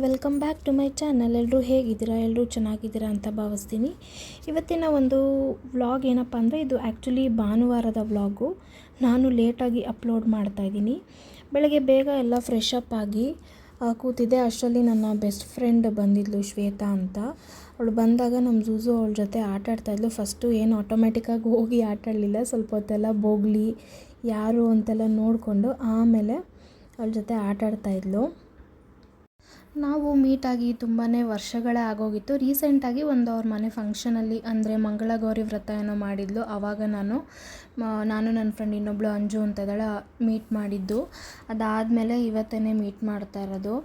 Welcome back to my channel. ಎಲ್ಲರೂ ಹೇಗಿದ್ದೀರಾ? ಎಲ್ಲರೂ ಚೆನ್ನಾಗಿದ್ದೀರಾ ಅಂತ ಭಾವಿಸ್ತೀನಿ. ಇವತ್ತಿನ ಒಂದು ವ್ಲಾಗ್ ಏನಪ್ಪ ಅಂದರೆ, ಇದು ಆ್ಯಕ್ಚುಲಿ ಭಾನುವಾರದ ವ್ಲಾಗು. ನಾನು ಲೇಟಾಗಿ ಅಪ್ಲೋಡ್ ಮಾಡ್ತಾಯಿದ್ದೀನಿ. ಬೆಳಗ್ಗೆ ಬೇಗ ಎಲ್ಲ ಫ್ರೆಶ್ ಅಪ್ ಆಗಿ ಕೂತಿದ್ದೆ. ಅಷ್ಟರಲ್ಲಿ ನನ್ನ ಬೆಸ್ಟ್ ಫ್ರೆಂಡ್ ಬಂದಿದ್ಲು, ಶ್ವೇತಾ ಅಂತ. ಅವಳು ಬಂದಾಗ ನಮ್ಮ ಜೂಜು ಅವಳ ಜೊತೆ ಆಟಾಡ್ತಾಯಿದ್ಲು. ಫಸ್ಟು ಏನು ಆಟೋಮೆಟಿಕ್ಕಾಗಿ ಹೋಗಿ ಆಟಾಡಲಿಲ್ಲ, ಸ್ವಲ್ಪ ಹೊತ್ತೆಲ್ಲ ಬೋಗಲಿ ಯಾರು ಅಂತೆಲ್ಲ ನೋಡಿಕೊಂಡು ಆಮೇಲೆ ಅವಳ ಜೊತೆ ಆಟಾಡ್ತಾಯಿದ್ಲು. ನಾವು ಮೀಟಾಗಿ ತುಂಬಾ ವರ್ಷಗಳೇ ಆಗೋಗಿತ್ತು. ರೀಸೆಂಟಾಗಿ ಅವ್ರ ಮನೆ ಫಂಕ್ಷನಲ್ಲಿ, ಅಂದರೆ ಮಂಗಳಗೌರಿ ವ್ರತ ಏನೋ ಮಾಡಿದ್ಲು, ಆವಾಗ ನಾನು ನನ್ನ ಫ್ರೆಂಡ್ ಇನ್ನೊಬ್ಳು ಅಂಜು ಅಂತ ಇದ್ದಾಳೆ, ಮೀಟ್ ಮಾಡಿದ್ದು. ಅದಾದಮೇಲೆ ಇವತ್ತೇ ಮೀಟ್ ಮಾಡ್ತಾ ಇರೋದು.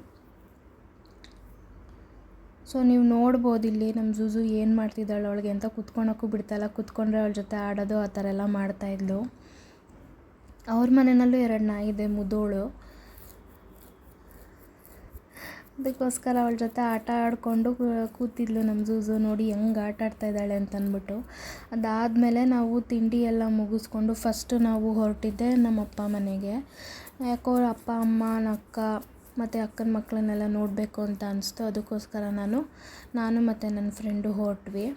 ಸೊ ನೀವು ನೋಡ್ಬೋದು ಇಲ್ಲಿ ನಮ್ಮ ಜೂಜು ಏನು ಮಾಡ್ತಿದ್ದಾಳೆ ಅವಳಿಗೆ ಅಂತ. ಕುತ್ಕೊಳಕ್ಕೂ ಬಿಡ್ತಾಯಿಲ್ಲ, ಕುತ್ಕೊಂಡ್ರೆ ಅವಳ ಜೊತೆ ಆಡೋದು ಆ ಥರ ಎಲ್ಲ ಮಾಡ್ತಾಯಿದ್ಲು. ಅವ್ರ ಮನೆಯಲ್ಲೂ 2 ನಾಯಿ ಇದೆ, ಮುದೋಳು. ಅದಕ್ಕೋಸ್ಕರ ಅವಳ ಜೊತೆ ಆಟ ಆಡಿಕೊಂಡು ಕೂತಿದ್ಲು ನಮ್ಮ ಜೂಜು. ನೋಡಿ ಹೆಂಗೆ ಆಟ ಆಡ್ತಾಯಿದ್ದಾಳೆ ಅಂತಂದ್ಬಿಟ್ಟು. ಅದಾದಮೇಲೆ ನಾವು ತಿಂಡಿ ಎಲ್ಲ ಮುಗಿಸ್ಕೊಂಡು ಫಸ್ಟು ನಾವು ಹೊರಟಿದ್ದೆ ನಮ್ಮ ಅಪ್ಪ ಮನೆಗೆ. ಯಾಕೋ ಅಪ್ಪ ಅಮ್ಮ ಅಕ್ಕ ಮತ್ತು ಅಕ್ಕನ ಮಕ್ಕಳನ್ನೆಲ್ಲ ನೋಡಬೇಕು ಅಂತ ಅನಿಸ್ತು. ಅದಕ್ಕೋಸ್ಕರ ನಾನು ಮತ್ತು ನನ್ನ ಫ್ರೆಂಡು ಹೊರಟ್ವಿ,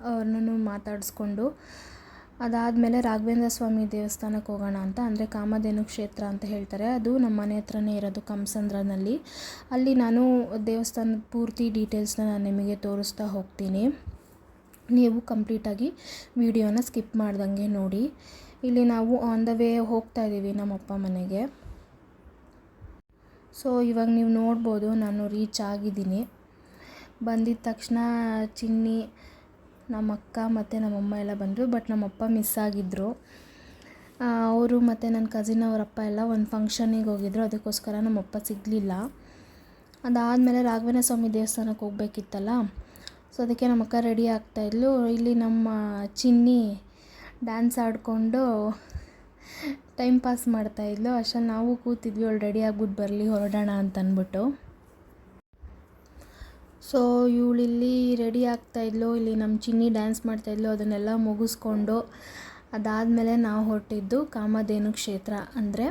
ಅವ್ರನ್ನೂ ಮಾತಾಡಿಸ್ಕೊಂಡು. ಅದಾದಮೇಲೆ ರಾಘವೇಂದ್ರ ಸ್ವಾಮಿ ದೇವಸ್ಥಾನಕ್ಕೆ ಹೋಗೋಣ ಅಂತ. ಅಂದರೆ ಕಾಮಧೇನು ಕ್ಷೇತ್ರ ಅಂತ ಹೇಳ್ತಾರೆ, ಅದು ನಮ್ಮ ಮನೆ ಹತ್ರನೇ ಇರೋದು, ಕಮಸಂದ್ರನಲ್ಲಿ. ಅಲ್ಲಿ ನಾನು ದೇವಸ್ಥಾನದ ಪೂರ್ತಿ ಡೀಟೇಲ್ಸ್ನ ನಾನು ನಿಮಗೆ ತೋರಿಸ್ತಾ ಹೋಗ್ತೀನಿ. ನೀವು ಕಂಪ್ಲೀಟಾಗಿ ವಿಡಿಯೋನ ಸ್ಕಿಪ್ ಮಾಡ್ದಂಗೆ ನೋಡಿ. ಇಲ್ಲಿ ನಾವು ಆನ್ ದ ವೇ ಹೋಗ್ತಾ ಇದ್ದೀವಿ ನಮ್ಮಪ್ಪ ಮನೆಗೆ. ಸೊ ಇವಾಗ ನೀವು ನೋಡ್ಬೋದು, ನಾನು ರೀಚ್ ಆಗಿದ್ದೀನಿ. ಬಂದಿದ್ದ ತಕ್ಷಣ ಚಿನ್ನಿ, ನಮ್ಮ ಅಕ್ಕ ಮತ್ತು ನಮ್ಮಮ್ಮ ಎಲ್ಲ ಬಂದರು. ಬಟ್ ನಮ್ಮಪ್ಪ ಮಿಸ್ ಆಗಿದ್ದರು. ಅವರು ಮತ್ತು ನನ್ನ ಕಸಿನ್ ಅವರಪ್ಪ ಎಲ್ಲ ಒಂದು ಫಂಕ್ಷನಿಗೆ ಹೋಗಿದ್ರು, ಅದಕ್ಕೋಸ್ಕರ ನಮ್ಮಪ್ಪ ಸಿಗಲಿಲ್ಲ. ಅದಾದಮೇಲೆ ರಾಘವೇಂದ್ರ ಸ್ವಾಮಿ ದೇವಸ್ಥಾನಕ್ಕೆ ಹೋಗ್ಬೇಕಿತ್ತಲ್ಲ, ಸೊ ಅದಕ್ಕೆ ನಮ್ಮ ಅಕ್ಕ ರೆಡಿ ಆಗ್ತಾಯಿದ್ಲು. ಇಲ್ಲಿ ನಮ್ಮ ಚಿನ್ನಿ ಡ್ಯಾನ್ಸ್ ಆಡಿಕೊಂಡು ಟೈಮ್ ಪಾಸ್ ಮಾಡ್ತಾಯಿದ್ಲು. ಅಷ್ಟರಲ್ಲಿ ನಾವು ಕೂತಿದ್ವಿ, ಅವಳು ರೆಡಿ ಆಗ್ಬಿಟ್ಟು ಬರಲಿ ಹೊರಡೋಣ ಅಂತಂದ್ಬಿಟ್ಟು. ಸೊ ಇವಳಿಲ್ಲಿ ರೆಡಿ ಆಗ್ತಾಯಿದ್ಲು, ಇಲ್ಲಿ ನಮ್ಮ ಚಿನ್ನಿ ಡ್ಯಾನ್ಸ್ ಮಾಡ್ತಾಯಿದ್ಲು. ಅದನ್ನೆಲ್ಲ ಮುಗಿಸ್ಕೊಂಡು ಅದಾದಮೇಲೆ ನಾವು ಹೊರಟಿದ್ದು ಕಾಮಧೇನು ಕ್ಷೇತ್ರ, ಅಂದರೆ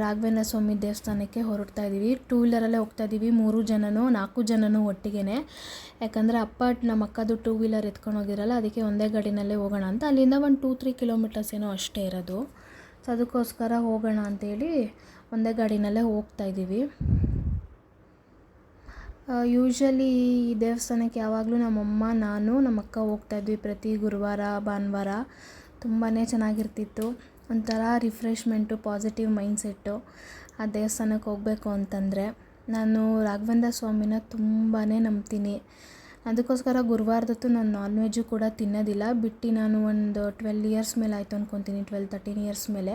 ರಾಘವೇಂದ್ರ ಸ್ವಾಮಿ ದೇವಸ್ಥಾನಕ್ಕೆ ಹೊರಡ್ತಾ ಇದ್ದೀವಿ. 2 ವೀಲರಲ್ಲೇ ಹೋಗ್ತಾಯಿದ್ದೀವಿ, 3 ಜನನೂ 4 ಜನನೂ ಒಟ್ಟಿಗೆ. ಯಾಕಂದರೆ ಅಪ್ಪ ನಮ್ಮ ಅಕ್ಕದು 2 ವೀಲರ್ ಎತ್ಕೊಂಡು ಹೋಗಿರಲ್ಲ, ಅದಕ್ಕೆ ಒಂದೇ ಗಾಡಿನಲ್ಲೇ ಹೋಗೋಣ ಅಂತ. ಅಲ್ಲಿಂದ ಒಂದು 2-3 ಕಿಲೋಮೀಟರ್ಸ್ ಏನೋ ಅಷ್ಟೇ ಇರೋದು. ಸೊ ಅದಕ್ಕೋಸ್ಕರ ಹೋಗೋಣ ಅಂತೇಳಿ ಒಂದೇ ಗಾಡಿನಲ್ಲೇ ಹೋಗ್ತಾಯಿದ್ದೀವಿ. ಯೂಶ್ವಲಿ ಈ ದೇವಸ್ಥಾನಕ್ಕೆ ಯಾವಾಗಲೂ ನಮ್ಮಮ್ಮ, ನಾನು, ನಮ್ಮ ಅಕ್ಕ ಹೋಗ್ತಾಯಿದ್ವಿ ಪ್ರತಿ ಗುರುವಾರ ಭಾನುವಾರ. ತುಂಬಾ ಚೆನ್ನಾಗಿರ್ತಿತ್ತು, ಒಂಥರ ರಿಫ್ರೆಶ್ಮೆಂಟು, ಪಾಸಿಟಿವ್ ಮೈಂಡ್ಸೆಟ್ಟು ಆ ದೇವಸ್ಥಾನಕ್ಕೆ ಹೋಗಬೇಕು ಅಂತಂದರೆ. ನಾನು ರಾಘವೇಂದ್ರ ಸ್ವಾಮಿನ ತುಂಬಾ ನಂಬ್ತೀನಿ. ಅದಕ್ಕೋಸ್ಕರ ಗುರುವಾರದತ್ತು ನಾನು ನಾನ್ ವೆಜ್ಜು ಕೂಡ ತಿನ್ನೋದಿಲ್ಲ. ಬಿಟ್ಟು ನಾನು ಒಂದು 12 ಇಯರ್ಸ್ ಮೇಲೆ ಆಯಿತು ಅಂದ್ಕೊತೀನಿ, 12-13 ಇಯರ್ಸ್ ಮೇಲೆ.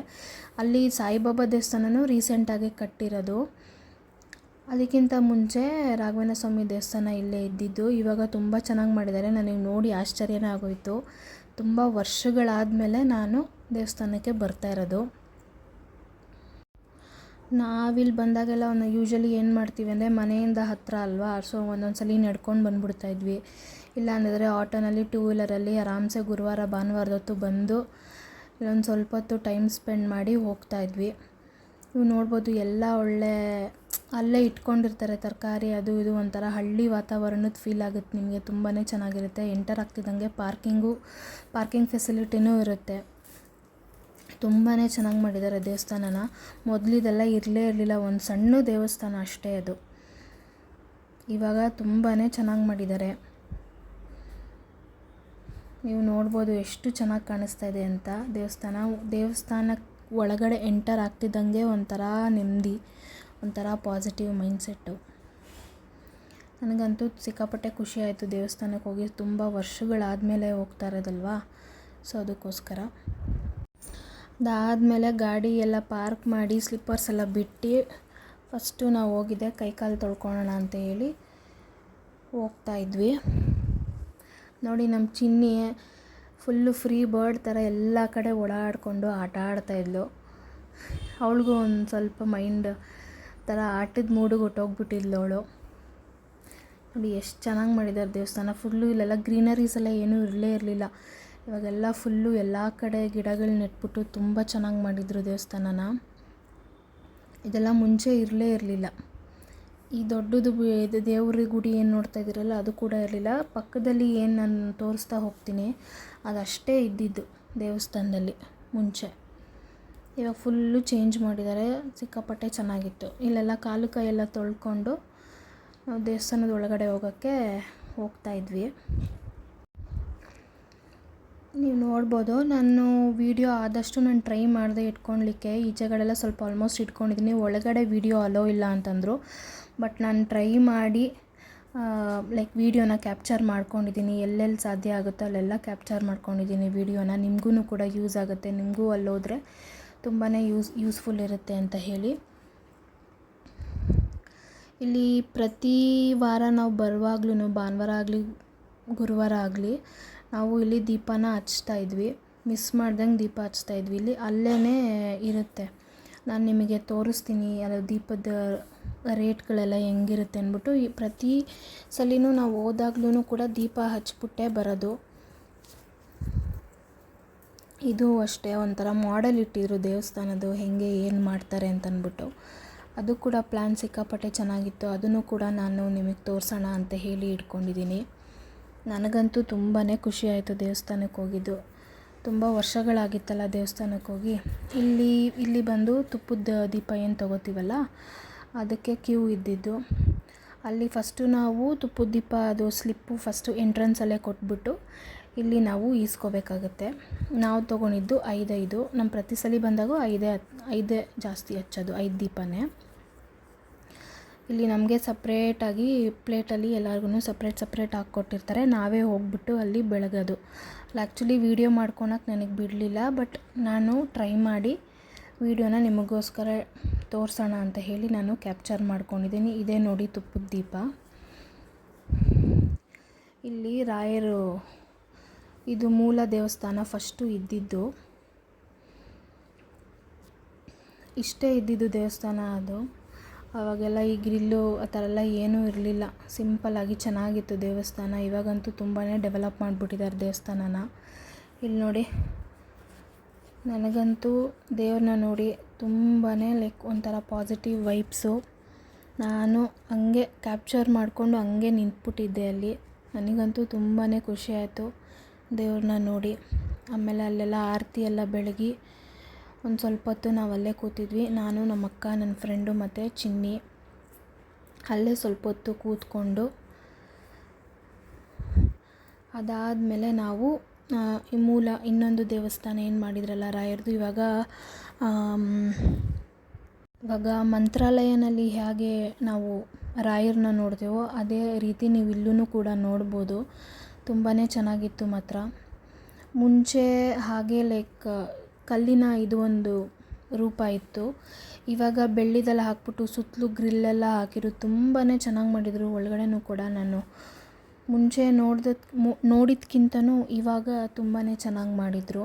ಅಲ್ಲಿ ಸಾಯಿಬಾಬಾ ದೇವಸ್ಥಾನನೂ ರೀಸೆಂಟಾಗಿ ಕಟ್ಟಿರೋದು. ಅದಕ್ಕಿಂತ ಮುಂಚೆ ರಾಘವೇಂದ್ರ ಸ್ವಾಮಿ ದೇವಸ್ಥಾನ ಇಲ್ಲೇ ಇದ್ದಿದ್ದು. ಇವಾಗ ತುಂಬ ಚೆನ್ನಾಗಿ ಮಾಡಿದ್ದಾರೆ. ನನಗೆ ನೋಡಿ ಆಶ್ಚರ್ಯನೇ ಆಗೋಯಿತು. ತುಂಬ ವರ್ಷಗಳಾದಮೇಲೆ ನಾನು ದೇವಸ್ಥಾನಕ್ಕೆ ಬರ್ತಾ ಇರೋದು. ನಾವಿಲ್ಲಿ ಬಂದಾಗೆಲ್ಲ ಯೂಶ್ವಲಿ ಏನು ಮಾಡ್ತೀವಿ ಅಂದರೆ, ಮನೆಯಿಂದ ಹತ್ತಿರ ಅಲ್ವಾ, ಸೊ ಒಂದೊಂದು ಸಲ ನಡ್ಕೊಂಡು ಬಂದುಬಿಡ್ತಾಯಿದ್ವಿ. ಇಲ್ಲ ಅಂದರೆ ಆಟೋನಲ್ಲಿ 2 ವೀಲರಲ್ಲಿ ಆರಾಮ್ಸೆ ಗುರುವಾರ ಭಾನುವಾರದೊತ್ತು ಬಂದು ಇಲ್ಲೊಂದು ಸ್ವಲ್ಪ ಹೊತ್ತು ಟೈಮ್ ಸ್ಪೆಂಡ್ ಮಾಡಿ ಹೋಗ್ತಾಯಿದ್ವಿ. ನೀವು ನೋಡ್ಬೋದು, ಎಲ್ಲ ಒಳ್ಳೆ ಅಲ್ಲೇ ಇಟ್ಕೊಂಡಿರ್ತಾರೆ ತರಕಾರಿ, ಅದು ಇದು, ಒಂಥರ ಹಳ್ಳಿ ವಾತಾವರಣದ ಫೀಲ್ ಆಗುತ್ತೆ ನಿಮಗೆ. ತುಂಬಾ ಚೆನ್ನಾಗಿರುತ್ತೆ. ಎಂಟರ್ ಆಗ್ತಿದ್ದಂಗೆ ಪಾರ್ಕಿಂಗ್ ಫೆಸಿಲಿಟಿನೂ ಇರುತ್ತೆ. ತುಂಬಾ ಚೆನ್ನಾಗಿ ಮಾಡಿದ್ದಾರೆ ದೇವಸ್ಥಾನನ. ಮೊದಲಿದೆಲ್ಲ ಇರಲೇ ಇರಲಿಲ್ಲ, ಒಂದು ಸಣ್ಣ ದೇವಸ್ಥಾನ ಅಷ್ಟೇ ಅದು. ಇವಾಗ ತುಂಬಾ ಚೆನ್ನಾಗಿ ಮಾಡಿದ್ದಾರೆ. ನೀವು ನೋಡ್ಬೋದು ಎಷ್ಟು ಚೆನ್ನಾಗಿ ಕಾಣಿಸ್ತಾ ಇದೆ ಅಂತ ದೇವಸ್ಥಾನ ಒಳಗಡೆ ಎಂಟರ್ ಆಗ್ತಿದ್ದಂಗೆ ಒಂಥರ ನೆಮ್ಮದಿ, ಒಂಥರ ಪಾಸಿಟಿವ್ ಮೈಂಡ್ಸೆಟ್ಟು. ನನಗಂತೂ ಸಿಕ್ಕಾಪಟ್ಟೆ ಖುಷಿ ಆಯಿತು ದೇವಸ್ಥಾನಕ್ಕೆ ಹೋಗಿ. ತುಂಬ ವರ್ಷಗಳಾದಮೇಲೆ ಹೋಗ್ತಾ ಇರೋದಲ್ವಾ, ಸೊ ಅದಕ್ಕೋಸ್ಕರ. ಅದಾದಮೇಲೆ ಗಾಡಿ ಎಲ್ಲ ಪಾರ್ಕ್ ಮಾಡಿ ಸ್ಲಿಪ್ಪರ್ಸ್ ಎಲ್ಲ ಬಿಟ್ಟು ಫಸ್ಟು ನಾವು ಹೋಗಿದ್ದೆ ಕೈಕಾಲು ತೊಳ್ಕೊಳ್ಳೋಣ ಅಂತ ಹೇಳಿ ಹೋಗ್ತಾಯಿದ್ವಿ. ನೋಡಿ ನಮ್ಮ ಚಿನ್ನಿ ಫುಲ್ಲು ಫ್ರೀ ಬರ್ಡ್ ಥರ ಎಲ್ಲ ಕಡೆ ಓಡಾಡಿಕೊಂಡು ಆಟ ಆಡ್ತಾಯಿದ್ಲು. ಅವಳಿಗೂ ಒಂದು ಸ್ವಲ್ಪ ಮೈಂಡ್ ಥರ ಆಟದ ಮೂಡಿಗೆ ಹೊಟ್ಟೋಗ್ಬಿಟ್ಟಿದ್ಲು ಅವಳು. ನೋಡಿ ಎಷ್ಟು ಚೆನ್ನಾಗಿ ಮಾಡಿದ್ದಾರೆ ದೇವಸ್ಥಾನ. ಫುಲ್ಲು ಇಲ್ಲೆಲ್ಲ ಗ್ರೀನರೀಸ್ ಎಲ್ಲ ಏನೂ ಇರಲೇ ಇರಲಿಲ್ಲ. ಇವಾಗೆಲ್ಲ ಫುಲ್ಲು ಎಲ್ಲ ಕಡೆ ಗಿಡಗಳು ನೆಟ್ಬಿಟ್ಟು ತುಂಬ ಚೆನ್ನಾಗಿ ಮಾಡಿದರು ದೇವಸ್ಥಾನನ. ಇದೆಲ್ಲ ಮುಂಚೆ ಇರಲೇ ಇರಲಿಲ್ಲ. ಈ ದೊಡ್ಡದು ಇದು ದೇವ್ರ ಗುಡಿ ಏನು ನೋಡ್ತಾ ಇದ್ದೀರಲ್ಲ ಅದು ಕೂಡ ಇರಲಿಲ್ಲ. ಪಕ್ಕದಲ್ಲಿ ಏನು ನಾನು ತೋರಿಸ್ತಾ ಹೋಗ್ತೀನಿ ಅದಷ್ಟೇ ಇದ್ದಿದ್ದು ದೇವಸ್ಥಾನದಲ್ಲಿ ಮುಂಚೆ. ಇವಾಗ ಫುಲ್ಲು ಚೇಂಜ್ ಮಾಡಿದ್ದಾರೆ, ಸಿಕ್ಕಾಪಟ್ಟೆ ಚೆನ್ನಾಗಿತ್ತು. ಇಲ್ಲೆಲ್ಲ ಕಾಲು ಕೈಯೆಲ್ಲ ತೊಳ್ಕೊಂಡು ನಾವು ದೇವಸ್ಥಾನದ ಒಳಗಡೆ ಹೋಗೋಕ್ಕೆ ಹೋಗ್ತಾಯಿದ್ವಿ. ನೀವು ನೋಡ್ಬೋದು, ನಾನು ವೀಡಿಯೋ ಆದಷ್ಟು ನಾನು ಟ್ರೈ ಮಾಡಿದೆ ಇಟ್ಕೊಳ್ಲಿಕ್ಕೆ. ಈಚೆಗಡೆಲ್ಲ ಸ್ವಲ್ಪ ಆಲ್ಮೋಸ್ಟ್ ಇಟ್ಕೊಂಡಿದ್ದೀನಿ. ಒಳಗಡೆ ವೀಡಿಯೋ ಅಲೋ ಇಲ್ಲ ಅಂತಂದರು, ಬಟ್ ನಾನು ಟ್ರೈ ಮಾಡಿ ಲೈಕ್ ವೀಡಿಯೋನ ಕ್ಯಾಪ್ಚರ್ ಮಾಡ್ಕೊಂಡಿದ್ದೀನಿ. ಎಲ್ಲೆಲ್ಲಿ ಸಾಧ್ಯ ಆಗುತ್ತೋ ಅಲ್ಲೆಲ್ಲ ಕ್ಯಾಪ್ಚರ್ ಮಾಡ್ಕೊಂಡಿದ್ದೀನಿ ವೀಡಿಯೋನ. ನಿಮಗೂ ಕೂಡ ಯೂಸ್ ಆಗುತ್ತೆ, ನಿಮಗೂ ಅಲ್ಲೋದ್ರೆ ತುಂಬಾ ಯೂಸ್ಫುಲ್ ಇರುತ್ತೆ ಅಂತ ಹೇಳಿ. ಇಲ್ಲಿ ಪ್ರತಿ ವಾರ ನಾವು ಬರುವಾಗ್ಲೂ, ಭಾನುವಾರ ಆಗಲಿ ಗುರುವಾರ ಆಗಲಿ, ನಾವು ಇಲ್ಲಿ ದೀಪನ ಹಚ್ತಾ ಇದ್ವಿ. ಮಿಸ್ ಮಾಡ್ದಂಗೆ ದೀಪ ಹಚ್ತಾ ಇದ್ವಿ. ಇಲ್ಲಿ ಅಲ್ಲೇ ಇರುತ್ತೆ, ನಾನು ನಿಮಗೆ ತೋರಿಸ್ತೀನಿ ಅದು ದೀಪದ ರೇಟ್ಗಳೆಲ್ಲ ಹೆಂಗಿರುತ್ತೆ ಅಂದ್ಬಿಟ್ಟು. ಈ ಪ್ರತಿ ಸಲಿನೂ ನಾವು ಹೋದಾಗ್ಲೂ ಕೂಡ ದೀಪ ಹಚ್ಬಿಟ್ಟೇ ಬರೋದು. ಇದು ಅಷ್ಟೇ ಒಂಥರ ಮಾಡೆಲ್ ಇಟ್ಟಿದ್ರು ದೇವಸ್ಥಾನದ್ದು, ಹೇಗೆ ಏನು ಮಾಡ್ತಾರೆ ಅಂತಂದ್ಬಿಟ್ಟು. ಅದು ಕೂಡ ಪ್ಲ್ಯಾನ್ ಸಿಕ್ಕಾಪಟ್ಟೆ ಚೆನ್ನಾಗಿತ್ತು. ಅದನ್ನು ಕೂಡ ನಾನು ನಿಮಗೆ ತೋರಿಸೋಣ ಅಂತ ಹೇಳಿ ಇಟ್ಕೊಂಡಿದ್ದೀನಿ. ನನಗಂತೂ ತುಂಬಾ ಖುಷಿ ಆಯಿತು ದೇವಸ್ಥಾನಕ್ಕೆ ಹೋಗಿದ್ದು. ತುಂಬ ವರ್ಷಗಳಾಗಿತ್ತಲ್ಲ ದೇವಸ್ಥಾನಕ್ಕೆ ಹೋಗಿ. ಇಲ್ಲಿ ಬಂದು ತುಪ್ಪದ ದೀಪ ಏನು ತೊಗೋತೀವಲ್ಲ ಅದಕ್ಕೆ ಕ್ಯೂ ಇದ್ದಿದ್ದು. ಅಲ್ಲಿ ಫಸ್ಟು ನಾವು ತುಪ್ಪದ ದೀಪ ಅದು ಸ್ಲಿಪ್ಪು ಫಸ್ಟು ಎಂಟ್ರೆನ್ಸಲ್ಲೇ ಕೊಟ್ಬಿಟ್ಟು ಇಲ್ಲಿ ನಾವು ಈಸ್ಕೋಬೇಕಾಗತ್ತೆ. ನಾವು ತೊಗೊಂಡಿದ್ದು 5. ನಮ್ಮ ಪ್ರತಿ ಸಲ ಬಂದಾಗೂ 5 ಜಾಸ್ತಿ ಹಚ್ಚೋದು, 5 ದೀಪನೇ. ಇಲ್ಲಿ ನಮಗೆ ಸಪ್ರೇಟಾಗಿ ಪ್ಲೇಟಲ್ಲಿ ಎಲ್ಲರಿಗೂ ಸಪ್ರೇಟ್ ಹಾಕ್ಕೊಟ್ಟಿರ್ತಾರೆ. ನಾವೇ ಹೋಗ್ಬಿಟ್ಟು ಅಲ್ಲಿ ಬೆಳಗೋದು. ಆ್ಯಕ್ಚುಲಿ ವೀಡಿಯೋ ಮಾಡ್ಕೊಳಕ್ಕೆ ನನಗೆ ಬಿಡಲಿಲ್ಲ, ಬಟ್ ನಾನು ಟ್ರೈ ಮಾಡಿ ವೀಡಿಯೋನ ನಿಮಗೋಸ್ಕರ ತೋರಿಸೋಣ ಅಂತ ಹೇಳಿ ನಾನು ಕ್ಯಾಪ್ಚರ್ ಮಾಡ್ಕೊಂಡಿದ್ದೀನಿ. ಇದೇ ನೋಡಿ ತುಪ್ಪದ ದೀಪ. ಇಲ್ಲಿ ರಾಯರು, ಇದು ಮೂಲ ದೇವಸ್ಥಾನ ಫಸ್ಟು ಇದ್ದಿದ್ದು. ಇಷ್ಟೇ ಇದ್ದಿದ್ದು ದೇವಸ್ಥಾನ ಅದು. ಆವಾಗೆಲ್ಲ ಈ ಗ್ರಿಲ್ಲು ಆ ಥರ ಎಲ್ಲ ಏನೂ ಇರಲಿಲ್ಲ, ಸಿಂಪಲ್ಲಾಗಿ ಚೆನ್ನಾಗಿತ್ತು ದೇವಸ್ಥಾನ. ಇವಾಗಂತೂ ತುಂಬಾ ಡೆವಲಪ್ ಮಾಡಿಬಿಟ್ಟಿದ್ದಾರೆ ದೇವಸ್ಥಾನನ. ಇಲ್ಲಿ ನೋಡಿ, ನನಗಂತೂ ದೇವ್ರನ್ನ ನೋಡಿ ತುಂಬಾ ಲೈಕ್ ಒಂಥರ ಪಾಸಿಟಿವ್ ವೈಬ್ಸು. ನಾನು ಹಂಗೆ ಕ್ಯಾಪ್ಚರ್ ಮಾಡಿಕೊಂಡು ಹಂಗೆ ನಿಂತ್ಬಿಟ್ಟಿದ್ದೆ ಅಲ್ಲಿ. ನನಗಂತೂ ತುಂಬಾ ಖುಷಿ ಆಯಿತು ದೇವ್ರನ್ನ ನೋಡಿ. ಆಮೇಲೆ ಅಲ್ಲೆಲ್ಲ ಆರತಿ ಎಲ್ಲ ಬೆಳಗಿ ಒಂದು ಸ್ವಲ್ಪ ಹೊತ್ತು ನಾವು ಅಲ್ಲೇ ಕೂತಿದ್ವಿ. ನಾನು, ನಮ್ಮ ಅಕ್ಕ, ನನ್ನ ಫ್ರೆಂಡು ಮತ್ತು ಚಿನ್ನಿ ಅಲ್ಲೇ ಸ್ವಲ್ಪ ಹೊತ್ತು ಕೂತ್ಕೊಂಡು ಅದಾದಮೇಲೆ ನಾವು ಈ ಮೂಲ ಇನ್ನೊಂದು ದೇವಸ್ಥಾನ ಏನು ಮಾಡಿದ್ರಲ್ಲ ರಾಯರದು, ಇವಾಗ ಮಂತ್ರಾಲಯನಲ್ಲಿ ಹೇಗೆ ನಾವು ರಾಯರನ್ನ ನೋಡ್ತೇವೋ ಅದೇ ರೀತಿ ನೀವು ಇಲ್ಲೂ ಕೂಡ ನೋಡ್ಬೋದು. ತುಂಬಾ ಚೆನ್ನಾಗಿತ್ತು ಮಾತ್ರ. ಮುಂಚೆ ಹಾಗೆ ಲೈಕ್ ಕಲ್ಲಿನ ಇದು ಒಂದು ರೂಪ ಇತ್ತು. ಇವಾಗ ಬೆಳ್ಳಿದೆಲ್ಲ ಹಾಕ್ಬಿಟ್ಟು ಸುತ್ತಲೂ ಗ್ರಿಲ್ಲೆಲ್ಲ ಹಾಕಿರೋದು ತುಂಬಾ ಚೆನ್ನಾಗಿ ಮಾಡಿದರು. ಒಳಗಡೆನೂ ಕೂಡ ನಾನು ಮುಂಚೆ ನೋಡಿದ್ಕಿಂತನೂ ಇವಾಗ ತುಂಬಾ ಚೆನ್ನಾಗಿ ಮಾಡಿದರು.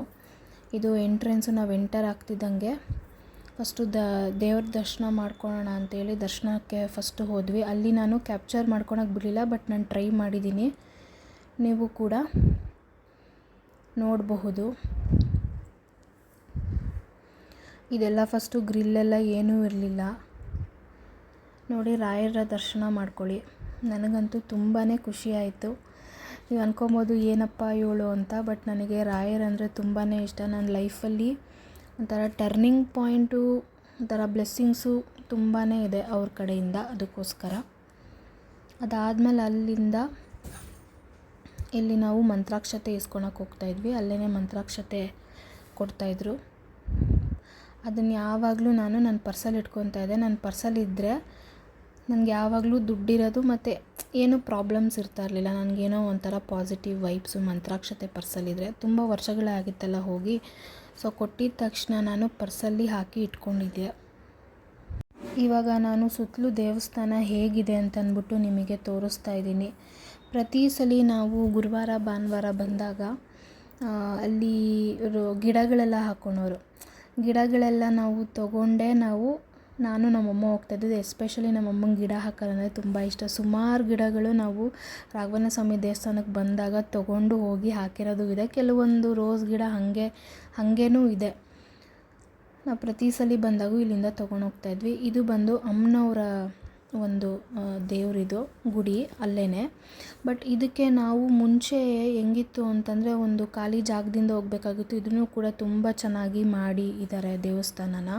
ಇದು ಎಂಟ್ರೆನ್ಸು. ನಾವು ಎಂಟರ್ ಆಗ್ತಿದ್ದಂಗೆ ಫಸ್ಟು ದೇವ್ರ ದರ್ಶನ ಮಾಡ್ಕೊಳ್ಳೋಣ ಅಂತೇಳಿ ದರ್ಶನಕ್ಕೆ ಫಸ್ಟು ಹೋದ್ವಿ. ಅಲ್ಲಿ ನಾನು ಕ್ಯಾಪ್ಚರ್ ಮಾಡ್ಕೊಳಕ್ಕೆ ಬಿಡಲಿಲ್ಲ, ಬಟ್ ನಾನು ಟ್ರೈ ಮಾಡಿದ್ದೀನಿ. ನೀವು ಕೂಡ ನೋಡಬಹುದು. ಇದೆಲ್ಲ ಫಸ್ಟು ಗ್ರಿಲ್ಲೆಲ್ಲ ಏನೂ ಇರಲಿಲ್ಲ. ನೋಡಿ, ರಾಯರ ದರ್ಶನ ಮಾಡ್ಕೊಳ್ಳಿ. ನನಗಂತೂ ತುಂಬಾ ಖುಷಿ ಆಯಿತು. ನೀವು ಅನ್ಕೊಬೋದು ಏನಪ್ಪ ಇವಳು ಅಂತ, ಬಟ್ ನನಗೆ ರಾಯರಂದರೆ ತುಂಬಾ ಇಷ್ಟ. ನನ್ನ ಲೈಫಲ್ಲಿ ಒಂಥರ ಟರ್ನಿಂಗ್ ಪಾಯಿಂಟು, ಒಂಥರ ಬ್ಲೆಸ್ಸಿಂಗ್ಸು ತುಂಬಾ ಇದೆ ಅವ್ರ ಕಡೆಯಿಂದ. ಅದಕ್ಕೋಸ್ಕರ ಅದಾದಮೇಲೆ ಅಲ್ಲಿಂದ ಇಲ್ಲಿ ನಾವು ಮಂತ್ರಾಕ್ಷತೆ ಇಸ್ಕೊಳಕ್ಕೆ ಹೋಗ್ತಾಯಿದ್ವಿ. ಅಲ್ಲೇ ಮಂತ್ರಾಕ್ಷತೆ ಕೊಡ್ತಾಯಿದ್ರು. ಅದನ್ನು ಯಾವಾಗಲೂ ನಾನು ನನ್ನ ಪರ್ಸಲ್ಲಿ ಇಟ್ಕೊತಾ ಇದ್ದೆ. ನನ್ನ ಪರ್ಸಲ್ಲಿದ್ದರೆ ನನಗೆ ಯಾವಾಗಲೂ ದುಡ್ಡಿರೋದು ಮತ್ತು ಏನೂ ಪ್ರಾಬ್ಲಮ್ಸ್ ಇರ್ತಾ ಇರಲಿಲ್ಲ. ನನಗೇನೋ ಒಂಥರ ಪಾಸಿಟಿವ್ ವೈಬ್ಸು ಮಂತ್ರಾಕ್ಷತೆ ಪರ್ಸಲ್ಲಿದ್ದರೆ. ತುಂಬ ವರ್ಷಗಳೇ ಆಗಿತ್ತಲ್ಲ ಹೋಗಿ, ಸೊ ಕೊಟ್ಟಿದ್ದ ತಕ್ಷಣ ನಾನು ಪರ್ಸಲ್ಲಿ ಹಾಕಿ ಇಟ್ಕೊಂಡಿದ್ದೆ. ಇವಾಗ ನಾನು ಸುತ್ತಲೂ ದೇವಸ್ಥಾನ ಹೇಗಿದೆ ಅಂತಂದ್ಬಿಟ್ಟು ನಿಮಗೆ ತೋರಿಸ್ತಾ ಇದ್ದೀನಿ. ಪ್ರತಿ ಸಲ ನಾವು ಗುರುವಾರ ಭಾನುವಾರ ಬಂದಾಗ ಅಲ್ಲಿ ಗಿಡಗಳೆಲ್ಲ ಹಾಕ್ಕೊಳೋರು. ಗಿಡಗಳೆಲ್ಲ ನಾವು ತೊಗೊಂಡೇ ನಾನು ನಮ್ಮಮ್ಮ ಹೋಗ್ತಾಯಿದ್ದು. ಎಸ್ಪೆಷಲಿ ನಮ್ಮಮ್ಮಂಗೆ ಗಿಡ ಹಾಕೋದಂದರೆ ತುಂಬ ಇಷ್ಟ. ಸುಮಾರು ಗಿಡಗಳು ನಾವು ರಾಘವೇಂದ್ರ ಸ್ವಾಮಿ ದೇವಸ್ಥಾನಕ್ಕೆ ಬಂದಾಗ ತೊಗೊಂಡು ಹೋಗಿ ಹಾಕಿರೋದು ಇದೆ. ಕೆಲವೊಂದು ರೋಸ್ ಗಿಡ ಹಾಗೇನೂ ಇದೆ. ನಾವು ಪ್ರತಿ ಸಲ ಬಂದಾಗೂ ಇಲ್ಲಿಂದ ತೊಗೊಂಡು ಹೋಗ್ತಾಯಿದ್ವಿ. ಇದು ಬಂದು ಅಮ್ಮನವರ ಒಂದು ದೇವರಿದು ಗುಡಿ ಅಲ್ಲೇ. ಬಟ್ ಇದಕ್ಕೆ ನಾವು ಮುಂಚೆ ಹೆಂಗಿತ್ತು ಅಂತಂದರೆ ಒಂದು ಖಾಲಿ ಜಾಗದಿಂದ ಹೋಗಬೇಕಾಗಿತ್ತು. ಇದನ್ನು ಕೂಡ ತುಂಬ ಚೆನ್ನಾಗಿ ಮಾಡಿ ಇದ್ದಾರೆ ದೇವಸ್ಥಾನನ.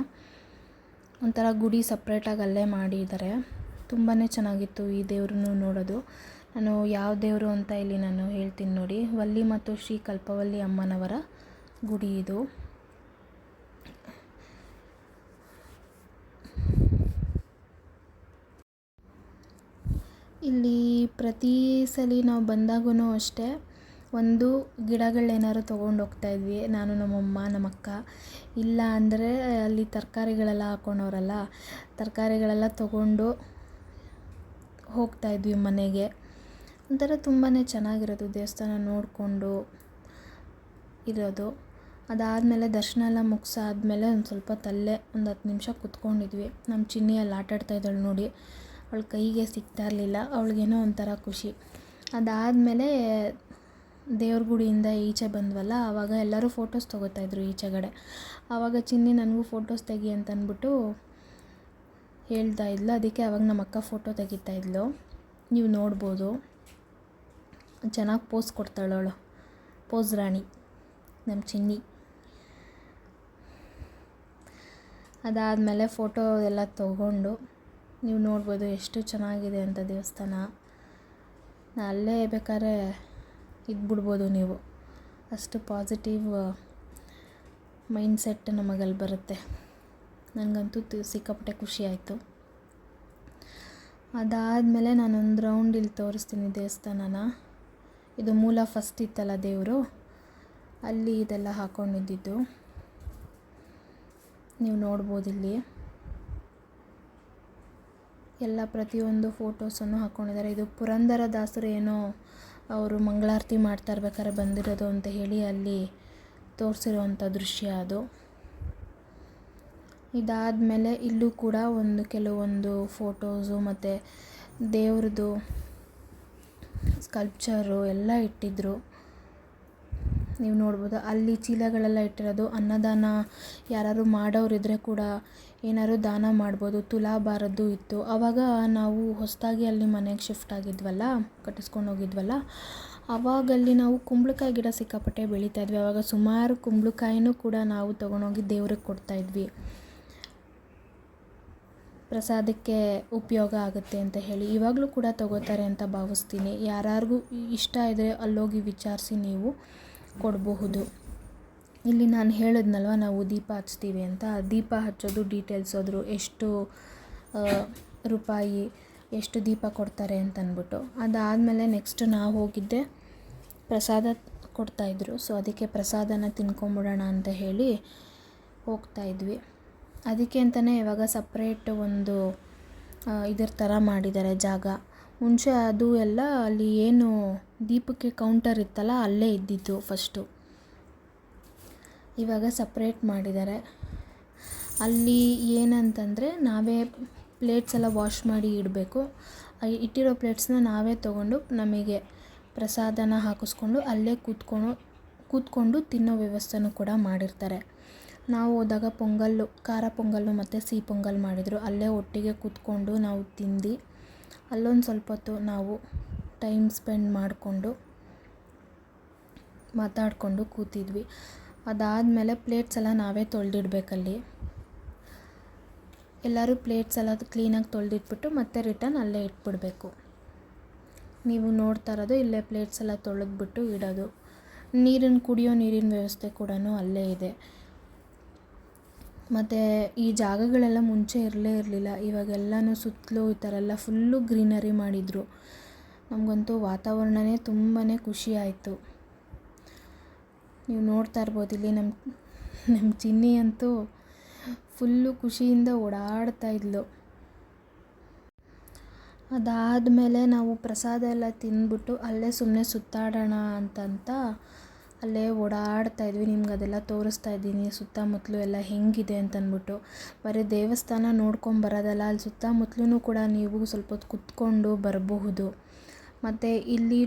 ಒಂಥರ ಗುಡಿ ಸಪ್ರೇಟಾಗಿ ಅಲ್ಲೇ ಮಾಡಿದ್ದಾರೆ. ತುಂಬಾ ಚೆನ್ನಾಗಿತ್ತು ಈ ದೇವ್ರನ್ನು ನೋಡೋದು. ನಾನು ಯಾವ ದೇವರು ಅಂತ ಇಲ್ಲಿ ನಾನು ಹೇಳ್ತೀನಿ ನೋಡಿ. ವಲ್ಲಿ ಮತ್ತು ಶ್ರೀ ಕಲ್ಪವಲ್ಲಿ ಅಮ್ಮನವರ ಗುಡಿ ಇದು. ಇಲ್ಲಿ ಪ್ರತಿ ಸಲ ನಾವು ಬಂದಾಗೂ ಅಷ್ಟೇ ಒಂದು ಗಿಡಗಳೇನಾದ್ರು ತೊಗೊಂಡು ಹೋಗ್ತಾಯಿದ್ವಿ, ನಾನು ನಮ್ಮಮ್ಮ ನಮ್ಮಕ್ಕ. ಇಲ್ಲ ಅಂದರೆ ಅಲ್ಲಿ ತರಕಾರಿಗಳೆಲ್ಲ ಹಾಕ್ಕೊಂಡವ್ರಲ್ಲ, ತರಕಾರಿಗಳೆಲ್ಲ ತೊಗೊಂಡು ಹೋಗ್ತಾಯಿದ್ವಿ ಮನೆಗೆ. ಒಂಥರ ತುಂಬಾ ಚೆನ್ನಾಗಿರೋದು ದೇವಸ್ಥಾನ ನೋಡಿಕೊಂಡು ಇರೋದು. ಅದಾದಮೇಲೆ ದರ್ಶನ ಎಲ್ಲ ಮುಗಿಸಾದ್ಮೇಲೆ ಒಂದು ಸ್ವಲ್ಪ ತಲ್ಲೇ ಒಂದು 10 ನಿಮಿಷ ಕೂತ್ಕೊಂಡಿದ್ವಿ. ನಮ್ಮ ಚಿನ್ನಿ ಅಲ್ಲಿ ಆಟಾಡ್ತಾಯಿದ್ದಾಳೆ ನೋಡಿ, ಅವಳ ಕೈಗೆ ಸಿಗ್ತಾ ಇರಲಿಲ್ಲ. ಅವಳಿಗೇನೋ ಒಂಥರ ಖುಷಿ. ಅದಾದಮೇಲೆ ದೇವ್ರ ಗುಡಿಯಿಂದ ಈಚೆ ಬಂದ್ವಲ್ಲ, ಆವಾಗ ಎಲ್ಲರೂ ಫೋಟೋಸ್ ತೊಗೋತಾಯಿದ್ರು ಈಚೆಗಡೆ. ಆವಾಗ ಚಿನ್ನಿ ನನಗೂ ಫೋಟೋಸ್ ತೆಗಿ ಅಂತ ಅಂದ್ಬಿಟ್ಟು ಹೇಳ್ತಾ ಇದ್ಲು. ಅದಕ್ಕೆ ಆವಾಗ ನಮ್ಮ ಅಕ್ಕ ಫೋಟೋ ತೆಗಿತಾಯಿದ್ಲು, ನೀವು ನೋಡ್ಬೋದು. ಚೆನ್ನಾಗಿ ಪೋಸ್ ಕೊಡ್ತಾಳವಳು, ಪೋಸ್ ರಾಣಿ ನಮ್ಮ ಚಿನ್ನಿ. ಅದಾದಮೇಲೆ ಫೋಟೋ ಎಲ್ಲ ತೊಗೊಂಡು ನೀವು ನೋಡ್ಬೋದು ಎಷ್ಟು ಚೆನ್ನಾಗಿದೆ ಅಂತ ದೇವಸ್ಥಾನ. ಅಲ್ಲೇ ಬೇಕಾದ್ರೆ ಇದ್ಬಿಡ್ಬೋದು ನೀವು, ಅಷ್ಟು ಪಾಸಿಟಿವ್ ಮೈಂಡ್ಸೆಟ್ ನಮಗಲ್ಲಿ ಬರುತ್ತೆ. ನನಗಂತೂ ಸಿಕ್ಕಾಪಟ್ಟೆ ಖುಷಿ ಆಯಿತು. ಅದಾದಮೇಲೆ ನಾನೊಂದು ರೌಂಡ್ ಇಲ್ಲಿ ತೋರಿಸ್ತೀನಿ ದೇವಸ್ಥಾನನ. ಇದು ಮೂಲ ಫಸ್ಟ್ ಇತ್ತಲ್ಲ ದೇವರು, ಅಲ್ಲಿ ಇದೆಲ್ಲ ಹಾಕ್ಕೊಂಡಿದ್ದು ನೀವು ನೋಡ್ಬೋದು. ಇಲ್ಲಿ ಎಲ್ಲ ಪ್ರತಿಯೊಂದು ಫೋಟೋಸನ್ನು ಹಾಕ್ಕೊಂಡಿದ್ದಾರೆ. ಇದು ಪುರಂದರ ದಾಸರು ಏನೋ ಅವರು ಮಂಗಳಾರತಿ ಮಾಡ್ತಾ ಇರ್ಬೇಕಾದ್ರೆ ಬಂದಿರೋದು ಅಂತ ಹೇಳಿ ಅಲ್ಲಿ ತೋರಿಸಿರೋವಂಥ ದೃಶ್ಯ ಅದು. ಇದಾದಮೇಲೆ ಇಲ್ಲೂ ಕೂಡ ಕೆಲವೊಂದು ಫೋಟೋಸು ಮತ್ತು ದೇವ್ರದ್ದು ಸ್ಕಲ್ಪ್ಚರು ಎಲ್ಲ ಇಟ್ಟಿದ್ದರು, ನೀವು ನೋಡ್ಬೋದು. ಅಲ್ಲಿ ಚೀಲಗಳೆಲ್ಲ ಇಟ್ಟಿರೋದು ಅನ್ನದಾನ ಯಾರು ಮಾಡೋರಿದ್ರೆ ಕೂಡ ಏನಾದ್ರು ದಾನ ಮಾಡ್ಬೋದು. ತುಲಾಭಾರದ್ದು ಇತ್ತು. ಆವಾಗ ನಾವು ಹೊಸದಾಗಿ ಅಲ್ಲಿ ಮನೆಗೆ ಶಿಫ್ಟ್ ಆಗಿದ್ವಲ್ಲ, ಕಟ್ಟಿಸ್ಕೊಂಡು ಹೋಗಿದ್ವಲ್ಲ, ಆವಾಗಲ್ಲಿ ನಾವು ಕುಂಬಳಕಾಯಿ ಗಿಡ ಸಿಕ್ಕಾಪಟ್ಟೆ ಬೆಳೀತಾಯಿದ್ವಿ. ಆವಾಗ ಸುಮಾರು ಕುಂಬಳಕಾಯಿನೂ ಕೂಡ ನಾವು ತೊಗೊಂಡೋಗಿ ದೇವ್ರಿಗೆ ಕೊಡ್ತಾಯಿದ್ವಿ, ಪ್ರಸಾದಕ್ಕೆ ಉಪಯೋಗ ಆಗುತ್ತೆ ಅಂತ ಹೇಳಿ. ಇವಾಗಲೂ ಕೂಡ ತೊಗೋತಾರೆ ಅಂತ ಭಾವಿಸ್ತೀನಿ. ಯಾರಿಗೂ ಇಷ್ಟ ಇದ್ದರೆ ಅಲ್ಲೋಗಿ ವಿಚಾರಿಸಿ ನೀವು ಕೊಡಬಹುದು. ಇಲ್ಲಿ ನಾನು ಹೇಳಿದ್ನಲ್ವ ನಾವು ದೀಪ ಹಚ್ತೀವಿ ಅಂತ, ದೀಪ ಹಚ್ಚೋದು ಡೀಟೇಲ್ಸ್ ಅದ್ರ ಎಷ್ಟು ರೂಪಾಯಿ, ಎಷ್ಟು ದೀಪ ಕೊಡ್ತಾರೆ ಅಂತ ಅಂದ್ಬಿಟ್ಟು. ಅದಾದಮೇಲೆ ನೆಕ್ಸ್ಟ್ ನಾವು ಹೋಗಿದ್ದೆ ಪ್ರಸಾದ ಕೊಡ್ತಾಯಿದ್ರು. ಸೊ ಅದಕ್ಕೆ ಪ್ರಸಾದನ ತಿನ್ಕೊಂಬಿಡೋಣ ಅಂತ ಹೇಳಿ ಹೋಗ್ತಾಯಿದ್ವಿ. ಅದಕ್ಕೆ ಅಂತಲೇ ಇವಾಗ ಸಪ್ರೇಟ್ ಒಂದು ಇದರ ಥರ ಮಾಡಿದ್ದಾರೆ ಜಾಗ. ಮುಂಚೆ ಅದು ಎಲ್ಲ ಅಲ್ಲಿ ಏನು ದೀಪಕ್ಕೆ ಕೌಂಟರ್ ಇತ್ತಲ್ಲ ಅಲ್ಲೇ ಇದ್ದಿದ್ದು ಫಸ್ಟು, ಇವಾಗ ಸಪ್ರೇಟ್ ಮಾಡಿದ್ದಾರೆ. ಅಲ್ಲಿ ಏನಂತಂದರೆ ನಾವೇ ಪ್ಲೇಟ್ಸ್ ಎಲ್ಲ ವಾಶ್ ಮಾಡಿ ಇಡಬೇಕು. ಇಟ್ಟಿರೋ ಪ್ಲೇಟ್ಸ್ನ ನಾವೇ ತೊಗೊಂಡು ನಮಗೆ ಪ್ರಸಾದನ ಹಾಕಿಸ್ಕೊಂಡು ಅಲ್ಲೇ ಕೂತ್ಕೊಂಡು ತಿನ್ನೋ ವ್ಯವಸ್ಥೆನೂ ಕೂಡ ಮಾಡಿರ್ತಾರೆ. ನಾವು ಹೋದಾಗ ಪೊಂಗಲ್ಲು, ಖಾರ ಪೊಂಗಲ್ಲು ಮತ್ತು ಸಿಹಿ ಪೊಂಗಲ್ ಮಾಡಿದರು. ಅಲ್ಲೇ ಒಟ್ಟಿಗೆ ಕೂತ್ಕೊಂಡು ನಾವು ತಿಂದು ಅಲ್ಲೊಂದು ಸ್ವಲ್ಪ ಹೊತ್ತು ನಾವು ಟೈಮ್ ಸ್ಪೆಂಡ್ ಮಾಡಿಕೊಂಡು ಮಾತಾಡಿಕೊಂಡು ಕೂತಿದ್ವಿ. ಅದಾದಮೇಲೆ ಪ್ಲೇಟ್ಸ್ ಎಲ್ಲ ನಾವೇ ತೊಳೆದಿಡ್ಬೇಕಲ್ಲಿ. ಎಲ್ಲರೂ ಪ್ಲೇಟ್ಸ್ ಎಲ್ಲ ಕ್ಲೀನಾಗಿ ತೊಳೆದಿಟ್ಬಿಟ್ಟು ಮತ್ತೆ ರಿಟರ್ನ್ ಅಲ್ಲೇ ಇಟ್ಬಿಡಬೇಕು. ನೀವು ನೋಡ್ತಾ ಇರೋದು ಇಲ್ಲೇ ಪ್ಲೇಟ್ಸ್ ಎಲ್ಲ ತೊಳೆದ್ಬಿಟ್ಟು ಇಡೋದು. ಕುಡಿಯೋ ನೀರಿನ ವ್ಯವಸ್ಥೆ ಕೂಡ ಅಲ್ಲೇ ಇದೆ. ಮತ್ತು ಈ ಜಾಗಗಳೆಲ್ಲ ಮುಂಚೆ ಇರಲಿಲ್ಲ. ಇವಾಗೆಲ್ಲನೂ ಸುತ್ತಲೂ ಈ ಥರ ಎಲ್ಲ ಫುಲ್ಲು ಗ್ರೀನರಿ ಮಾಡಿದರು. ನಮಗಂತೂ ವಾತಾವರಣನೇ ತುಂಬಾ ಖುಷಿ ಆಯಿತು. ನೀವು ನೋಡ್ತಾ ಇರ್ಬೋದು ಇಲ್ಲಿ ನಮ್ಮ ಚಿನ್ನಿ ಅಂತೂ ಫುಲ್ಲು ಖುಷಿಯಿಂದ ಓಡಾಡ್ತಾ ಇದ್ಲು. ಅದಾದಮೇಲೆ ನಾವು ಪ್ರಸಾದ ಎಲ್ಲ ತಿಂದ್ಬಿಟ್ಟು ಅಲ್ಲೇ ಸುಮ್ಮನೆ ಸುತ್ತಾಡೋಣ ಅಂತಂತ ಅಲ್ಲೇ ಓಡಾಡ್ತಾಯಿದ್ವಿ. ನಿಮ್ಗೆ ಅದೆಲ್ಲ ತೋರಿಸ್ತಾ ಇದ್ದೀನಿ ಸುತ್ತಮುತ್ತಲೂ ಎಲ್ಲ ಹೆಂಗಿದೆ ಅಂತಂದ್ಬಿಟ್ಟು. ಬರೀ ದೇವಸ್ಥಾನ ನೋಡ್ಕೊಂಬರೋದಲ್ಲ, ಅಲ್ಲಿ ಸುತ್ತಮುತ್ತಲೂ ಕೂಡ ನೀವು ಸ್ವಲ್ಪ ಹೊತ್ತು ಕುತ್ಕೊಂಡು ಬರಬಹುದು. ಮತ್ತು ಇಲ್ಲಿ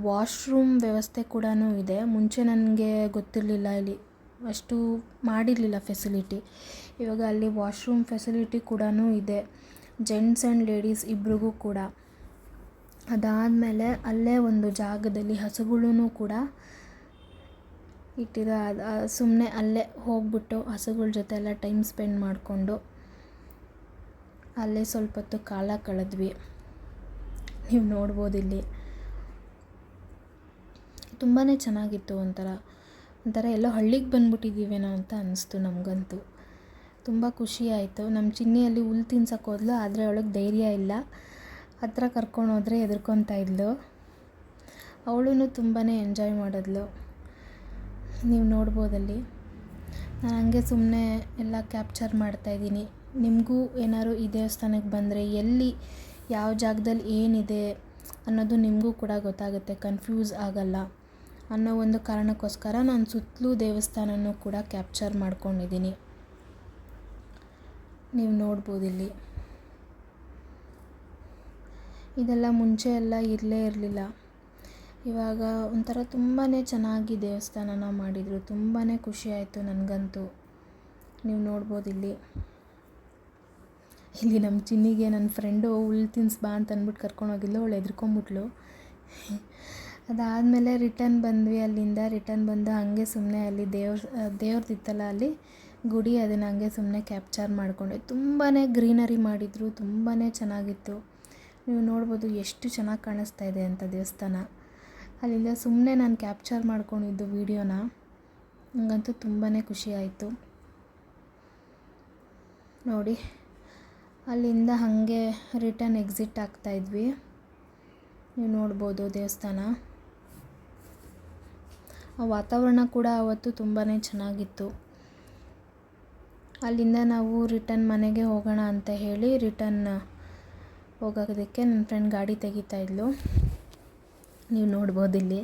ವಾಶ್ರೂಮ್ ವ್ಯವಸ್ಥೆ ಕೂಡ ಇದೆ. ಮುಂಚೆ ನನಗೆ ಗೊತ್ತಿರಲಿಲ್ಲ, ಇಲ್ಲಿ ಅಷ್ಟು ಮಾಡಿರಲಿಲ್ಲ ಫೆಸಿಲಿಟಿ. ಇವಾಗ ಅಲ್ಲಿ ವಾಶ್ರೂಮ್ ಫೆಸಿಲಿಟಿ ಕೂಡ ಇದೆ. ಜೆಂಟ್ಸ್ ಆ್ಯಂಡ್ ಲೇಡೀಸ್ ಇಬ್ರಿಗೂ ಕೂಡ. ಅದಾದಮೇಲೆ ಅಲ್ಲೇ ಒಂದು ಜಾಗದಲ್ಲಿ ಹಸುಗಳೂ ಕೂಡ ಇಟ್ಟಿರೋ. ಸುಮ್ಮನೆ ಅಲ್ಲೇ ಹೋಗ್ಬಿಟ್ಟು ಹಸುಗಳ ಜೊತೆ ಎಲ್ಲ ಟೈಮ್ ಸ್ಪೆಂಡ್ ಮಾಡಿಕೊಂಡು ಅಲ್ಲೇ ಸ್ವಲ್ಪ ಹೊತ್ತು ಕಾಲ ಕಳೆದ್ವಿ. ನೀವು ನೋಡ್ಬೋದು ಇಲ್ಲಿ ತುಂಬಾ ಚೆನ್ನಾಗಿತ್ತು. ಒಂಥರ ಎಲ್ಲೋ ಹಳ್ಳಿಗೆ ಬಂದ್ಬಿಟ್ಟಿದ್ದೀವೇನೋ ಅಂತ ಅನ್ನಿಸ್ತು ನಮಗಂತೂ. ತುಂಬ ಖುಷಿ ಆಯಿತು. ನಮ್ಮ ಚಿನ್ನಿಯಲ್ಲಿ ಹುಲ್ಲು ತಿನ್ಸಕ್ಕೆ ಹೋದ್ಲು, ಆದರೆ ಅವಳಿಗೆ ಧೈರ್ಯ ಇಲ್ಲ. ಹತ್ರ ಕರ್ಕೊಂಡು ಹೋದರೆ ಹೆದರ್ಕೊತಾ ಇದ್ಲು. ಅವಳು ತುಂಬಾ ಎಂಜಾಯ್ ಮಾಡಿದ್ಲು. ನೀವು ನೋಡ್ಬೋದಲ್ಲಿ ನಾನು ಹಂಗೆ ಸುಮ್ಮನೆ ಎಲ್ಲ ಕ್ಯಾಪ್ಚರ್ ಮಾಡ್ತಾಯಿದ್ದೀನಿ. ನಿಮಗೂ ಏನಾದ್ರು ಈ ದೇವಸ್ಥಾನಕ್ಕೆ ಬಂದರೆ ಎಲ್ಲಿ ಯಾವ ಜಾಗದಲ್ಲಿ ಏನಿದೆ ಅನ್ನೋದು ನಿಮಗೂ ಕೂಡ ಗೊತ್ತಾಗುತ್ತೆ, ಕನ್ಫ್ಯೂಸ್ ಆಗಲ್ಲ ಅನ್ನೋ ಒಂದು ಕಾರಣಕ್ಕೋಸ್ಕರ ನಾನು ಸುತ್ತಲೂ ದೇವಸ್ಥಾನನೂ ಕೂಡ ಕ್ಯಾಪ್ಚರ್ ಮಾಡ್ಕೊಂಡಿದ್ದೀನಿ. ನೀವು ನೋಡ್ಬೋದು ಇಲ್ಲಿ ಇದೆಲ್ಲ ಮುಂಚೆ ಎಲ್ಲ ಇರಲೇ ಇರಲಿಲ್ಲ. ಇವಾಗ ಒಂಥರ ತುಂಬಾ ಚೆನ್ನಾಗಿ ದೇವಸ್ಥಾನನ ಮಾಡಿದರು. ತುಂಬಾ ಖುಷಿ ಆಯಿತು ನನಗಂತೂ. ನೀವು ನೋಡ್ಬೋದು ಇಲ್ಲಿ ನಮ್ಮ ಚಿನ್ನಿಗೆ ನನ್ನ ಫ್ರೆಂಡು ಹುಲ್ಲು ತಿನ್ನಿಸ್ ಬಾ ಅಂತ ಅಂದ್ಬಿಟ್ಟು ಕರ್ಕೊಂಡೋಗಿದ್ಲು. ಅವಳು ಹೆದ್ರ್ಕೊಂಬಿಟ್ಲು. ಅದಾದಮೇಲೆ ರಿಟರ್ನ್ ಬಂದ್ವಿ. ಅಲ್ಲಿಂದ ರಿಟರ್ನ್ ಬಂದು ಹಾಗೆ ಸುಮ್ಮನೆ ಅಲ್ಲಿ ದೇವ್ರದಿತ್ತಲ್ಲ ಅಲ್ಲಿ ಗುಡಿ, ಅದನ್ನು ಹಂಗೆ ಸುಮ್ಮನೆ ಕ್ಯಾಪ್ಚರ್ ಮಾಡಿಕೊಂಡೆ. ತುಂಬಾ ಗ್ರೀನರಿ ಮಾಡಿದರು, ತುಂಬಾ ಚೆನ್ನಾಗಿತ್ತು. ನೀವು ನೋಡ್ಬೋದು ಎಷ್ಟು ಚೆನ್ನಾಗಿ ಕಾಣಿಸ್ತಾ ಇದೆ ಅಂತ ದೇವಸ್ಥಾನ. ಅಲ್ಲಿಂದ ಸುಮ್ಮನೆ ನಾನು ಕ್ಯಾಪ್ಚರ್ ಮಾಡ್ಕೊಂಡಿದ್ದು ವೀಡಿಯೋನ. ನನಗಂತೂ ತುಂಬಾ ಖುಷಿ ಆಯಿತು. ನೋಡಿ ಅಲ್ಲಿಂದ ಹಾಗೆ ರಿಟರ್ನ್ ಎಕ್ಸಿಟ್ ಆಗ್ತಾಯಿದ್ವಿ. ನೀವು ನೋಡ್ಬೋದು ದೇವಸ್ಥಾನ. ಆ ವಾತಾವರಣ ಕೂಡ ಅವತ್ತು ತುಂಬಾ ಚೆನ್ನಾಗಿತ್ತು. ಅಲ್ಲಿಂದ ನಾವು ರಿಟರ್ನ್ ಮನೆಗೆ ಹೋಗೋಣ ಅಂತ ಹೇಳಿ ರಿಟರ್ನ್ ಹೋಗೋದಕ್ಕೆ ನನ್ನ ಫ್ರೆಂಡ್ ಗಾಡಿ ತೆಗಿತಾ ಇದ್ಲು. ನೀವು ನೋಡ್ಬೋದು ಇಲ್ಲಿ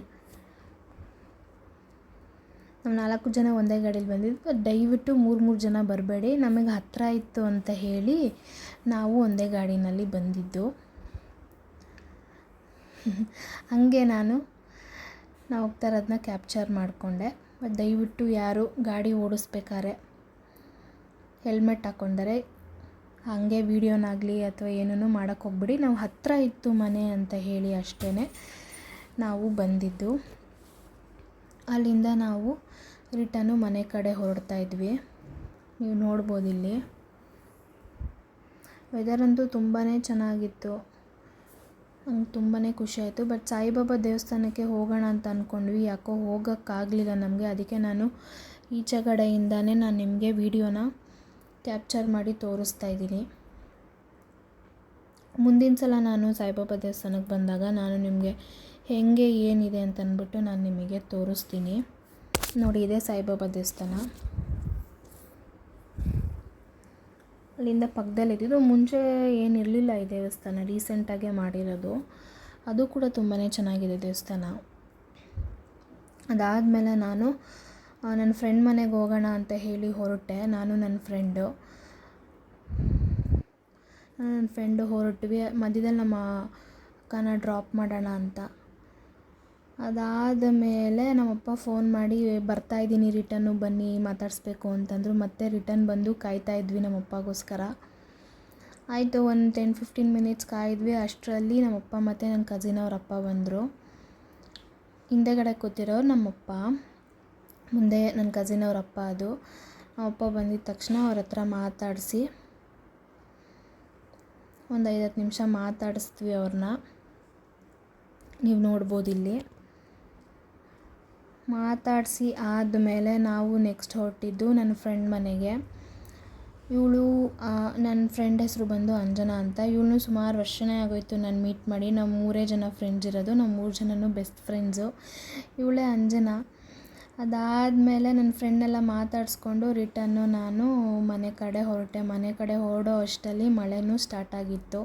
ನಾವು 4 ಜನ ಒಂದೇ ಗಾಡೀಲಿ ಬಂದಿದ್ವಿ. ದಯವಿಟ್ಟು 3 ಜನ ಬರಬೇಡಿ, ನಮಗೆ ಹತ್ತಿರ ಇತ್ತು ಅಂತ ಹೇಳಿ ನಾವು ಒಂದೇ ಗಾಡಿನಲ್ಲಿ ಬಂದಿದ್ದು. ಹಾಗೆ ನಾವು ಹೋಗ್ತಾ ಇರೋದನ್ನ ಕ್ಯಾಪ್ಚರ್ ಮಾಡಿಕೊಂಡೆ. ಬಟ್ ದಯವಿಟ್ಟು ಯಾರು ಗಾಡಿ ಓಡಿಸ್ಬೇಕಾದ್ರೆ ಹೆಲ್ಮೆಟ್ ಹಾಕ್ಕೊಂಡರೆ ಹಾಗೆ ವೀಡಿಯೋನಾಗಲಿ ಅಥವಾ ಏನೂ ಮಾಡೋಕ್ಕೆ ಹೋಗ್ಬಿಡಿ. ನಾವು ಹತ್ತಿರ ಇತ್ತು ಮನೆ ಅಂತ ಹೇಳಿ ಅಷ್ಟೇ ನಾವು ಬಂದಿದ್ದು. ಅಲ್ಲಿಂದ ನಾವು ರಿಟರ್ನು ಮನೆ ಕಡೆ ಹೊರಡ್ತಾ ಇದ್ವಿ. ನೀವು ನೋಡ್ಬೋದು ಇಲ್ಲಿ ವೆದರಂತೂ ತುಂಬಾ ಚೆನ್ನಾಗಿತ್ತು. ನಂಗೆ ತುಂಬಾ ಖುಷಿ ಆಯಿತು. ಬಟ್ ಸಾಯಿಬಾಬಾ ದೇವಸ್ಥಾನಕ್ಕೆ ಹೋಗೋಣ ಅಂತ ಅಂದ್ಕೊಂಡ್ವಿ. ಯಾಕೋ ಹೋಗೋಕ್ಕಾಗಲಿಲ್ಲ ನಮಗೆ. ಅದಕ್ಕೆ ನಾನು ಈಚೆಗಡೆಯಿಂದನೇ ನಾನು ನಿಮಗೆ ವೀಡಿಯೋನ ಕ್ಯಾಪ್ಚರ್ ಮಾಡಿ ತೋರಿಸ್ತಾ ಇದ್ದೀನಿ. ಮುಂದಿನ ಸಲ ನಾನು ಸಾಯಿಬಾಬಾ ದೇವಸ್ಥಾನಕ್ಕೆ ಬಂದಾಗ ನಾನು ನಿಮಗೆ ಹೇಗೆ ಏನಿದೆ ಅಂತ ಅಂದ್ಬಿಟ್ಟು ನಾನು ನಿಮಗೆ ತೋರಿಸ್ತೀನಿ. ನೋಡಿ ಇದೆ ಸಾಯಿಬಾಬಾ ದೇವಸ್ಥಾನ. ಅಲ್ಲಿಂದ ಪಕ್ಕದಲ್ಲಿ ಇದ್ದಿದ್ದು. ಮುಂಚೆ ಏನಿರಲಿಲ್ಲ ಈ ದೇವಸ್ಥಾನ, ರೀಸೆಂಟಾಗೆ ಮಾಡಿರೋದು. ಅದು ಕೂಡ ತುಂಬಾ ಚೆನ್ನಾಗಿದೆ ದೇವಸ್ಥಾನ. ಅದಾದಮೇಲೆ ನಾನು ನನ್ನ ಫ್ರೆಂಡ್ ಮನೆಗೆ ಹೋಗೋಣ ಅಂತ ಹೇಳಿ ಹೊರಟೆ. ನಾನು ನನ್ನ ಫ್ರೆಂಡು ಹೊರಟ್ವಿ. ಮಧ್ಯದಲ್ಲಿ ನಮ್ಮ ಅಕ್ಕನ ಡ್ರಾಪ್ ಮಾಡೋಣ ಅಂತ. ಅದಾದ ಮೇಲೆ ನಮ್ಮಪ್ಪ ಫೋನ್ ಮಾಡಿ ಬರ್ತಾಯಿದ್ದೀನಿ ರಿಟರ್ನು ಬನ್ನಿ ಮಾತಾಡಿಸ್ಬೇಕು ಅಂತಂದರು. ಮತ್ತೆ ರಿಟರ್ನ್ ಬಂದು ಕಾಯ್ತಾ ಇದ್ವಿ ನಮ್ಮಪ್ಪಗೋಸ್ಕರ. ಆಯಿತು, ಒಂದು 10-15 ಮಿನಿಟ್ಸ್ ಕಾಯಿದ್ವಿ. ಅಷ್ಟರಲ್ಲಿ ನಮ್ಮಪ್ಪ ಮತ್ತು ನನ್ನ ಕಸಿನ್ ಅವರಪ್ಪ ಬಂದರು. ಹಿಂದೆಗಡೆ ಕೂತಿರೋರು ನಮ್ಮಪ್ಪ, ಮುಂದೆ ನನ್ನ ಕಸಿನ್ ಅವರಪ್ಪ. ಅದು ನಮ್ಮಪ್ಪ ಬಂದಿದ್ದ ತಕ್ಷಣ ಅವ್ರ ಹತ್ರ ಮಾತಾಡಿಸಿ ಒಂದು 5-10 ನಿಮಿಷ ಮಾತಾಡಿಸ್ತೀವಿ ಅವ್ರನ್ನ. ನೀವು ನೋಡ್ಬೋದು ಇಲ್ಲಿ ಮಾತಾಡಿಸಿ ಆದಮೇಲೆ ನಾವು ನೆಕ್ಸ್ಟ್ ಹೊರಟಿದ್ದು ನನ್ನ ಫ್ರೆಂಡ್ ಮನೆಗೆ. ನನ್ನ ಫ್ರೆಂಡ್ ಹೆಸರು ಬಂದು ಅಂಜನಾ ಅಂತ. ಇವಳು ಸುಮಾರು ವರ್ಷನೇ ಆಗೋಯ್ತು ನಾನು ಮೀಟ್ ಮಾಡಿ. ನಾವು 3 ಜನ ಫ್ರೆಂಡ್ಸ್ ಇರೋದು. ನಾವು 3 ಜನನೂ ಬೆಸ್ಟ್ ಫ್ರೆಂಡ್ಸು. ಇವಳೇ ಅಂಜನಾ. ಅದಾದಮೇಲೆ ನನ್ನ ಫ್ರೆಂಡ್ನೆಲ್ಲ ಮಾತಾಡಿಸ್ಕೊಂಡು ರಿಟರ್ನು ನಾನು ಮನೆ ಕಡೆ ಹೊರಟೆ. ಮನೆ ಕಡೆ ಹೊರಡೋ ಅಷ್ಟರಲ್ಲಿ ಮಳೆನೂ ಸ್ಟಾರ್ಟ್ ಆಗಿತ್ತು.